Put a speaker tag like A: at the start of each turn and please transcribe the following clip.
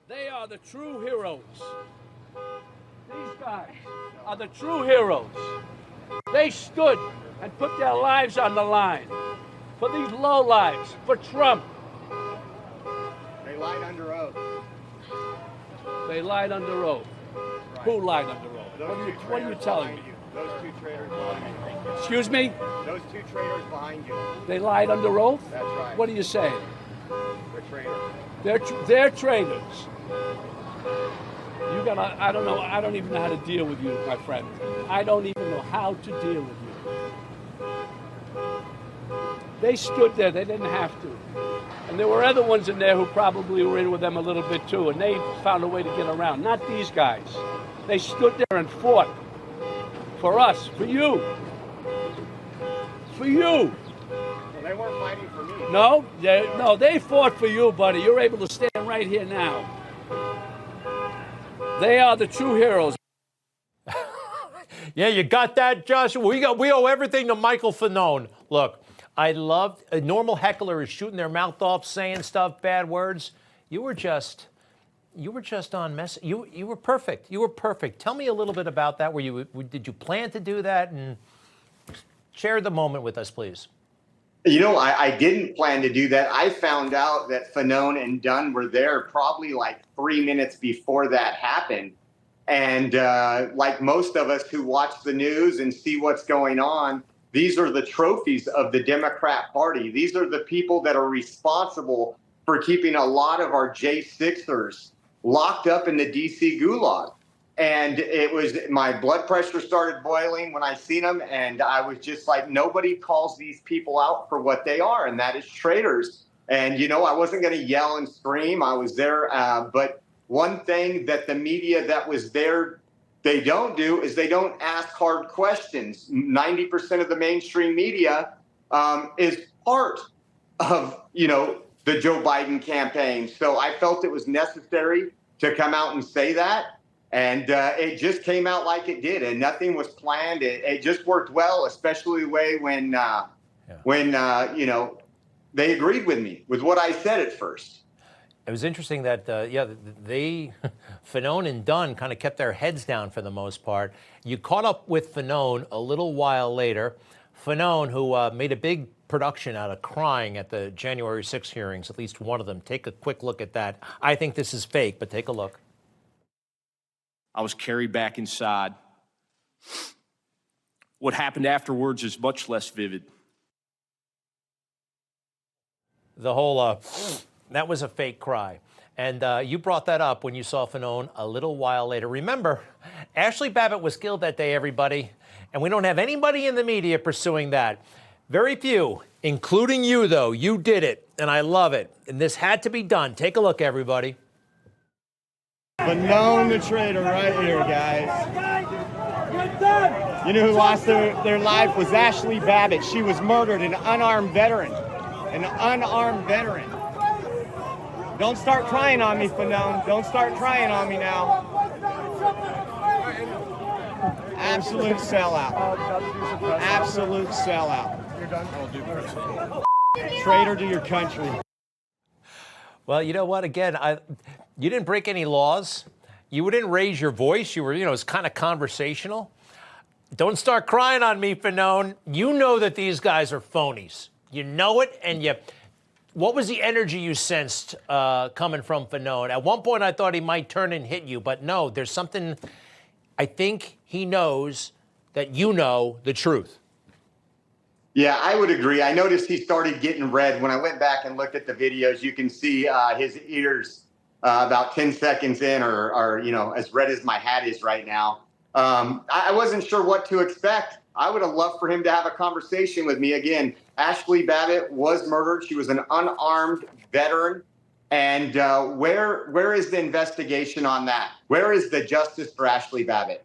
A: They are the true heroes. These guys are the true heroes. They stood and put their lives on the line for these lowlives, for Trump.
B: They lied under oath.
A: They lied under oath.
B: Right.
A: Who lied under oath? What are you telling me?
B: Those two traitors behind you.
A: Excuse me?
B: Those two traitors behind you.
A: They lied under oath?
B: That's right.
A: What are you saying?
B: They're traitors.
A: They're traitors. You gotta, I don't know, I don't even know how to deal with you, my friend. I don't even know how to deal with you. They stood there, they didn't have to. And there were other ones in there who probably were in with them a little bit too, and they found a way to get around. Not these guys. They stood there and fought for us, for you. For you.
B: Well, they weren't fighting for me.
A: No, they fought for you, buddy. You're able to stand right here now. They are the true heroes.
C: Yeah, you got that, Joshua? We owe everything to Michael Fanone. Look, I loved a normal heckler is shooting their mouth off, saying stuff, bad words. You were just on mess. You were perfect. You were perfect. Tell me a little bit about that. Did you plan to do that? And share the moment with us, please.
B: You know, I didn't plan to do that. I found out that Fanone and Dunn were there probably like 3 minutes before that happened. And like most of us who watch the news and see what's going on, these are the trophies of the Democrat Party. These are the people that are responsible for keeping a lot of our J6ers locked up in the D.C. gulag. And it was, my blood pressure started boiling when I seen them. And I was just like, nobody calls these people out for what they are. And that is traitors. And, you know, I wasn't going to yell and scream. I was there. But one thing that the media that was there, they don't do is they don't ask hard questions. 90% of the mainstream media is part of, you know, the Joe Biden campaign. So I felt it was necessary to come out and say that. And it just came out like it did, and nothing was planned. It just worked well, especially the way when you know, they agreed with me with what I said at first.
C: It was interesting that, they, Fanone and Dunn kind of kept their heads down for the most part. You caught up with Fanone a little while later. Fanone, who made a big production out of crying at the January 6 hearings, at least one of them. Take a quick look at that. I think this is fake, but take a look.
D: I was carried back inside. What happened afterwards is much less vivid.
C: The whole, that was a fake cry. And you brought that up when you saw Fanone a little while later. Remember, Ashley Babbitt was killed that day, everybody. And we don't have anybody in the media pursuing that. Very few, including you, though. You did it, and I love it. And this had to be done. Take a look, everybody.
B: Fanone the traitor right here, guys. You know who lost their life was Ashley Babbitt. She was murdered, an unarmed veteran. An unarmed veteran. Don't start crying on me, Fanone. Don't start crying on me now. Absolute sellout. Absolute sellout. Traitor to your country.
C: Well, you know what? Again, you didn't break any laws. You didn't raise your voice. You were, you know, it's kind of conversational. Don't start crying on me, Fanone. You know that these guys are phonies. You know it, and what was the energy you sensed coming from Fanone? At one point, I thought he might turn and hit you, but no, there's something. I think he knows that you know the truth.
B: Yeah, I would agree. I noticed he started getting red. When I went back and looked at the videos, you can see his ears about 10 seconds in are, you know, as red as my hat is right now. I wasn't sure what to expect. I would have loved for him to have a conversation with me. Again, Ashley Babbitt was murdered. She was an unarmed veteran. And where is the investigation on that? Where is the justice for Ashley Babbitt?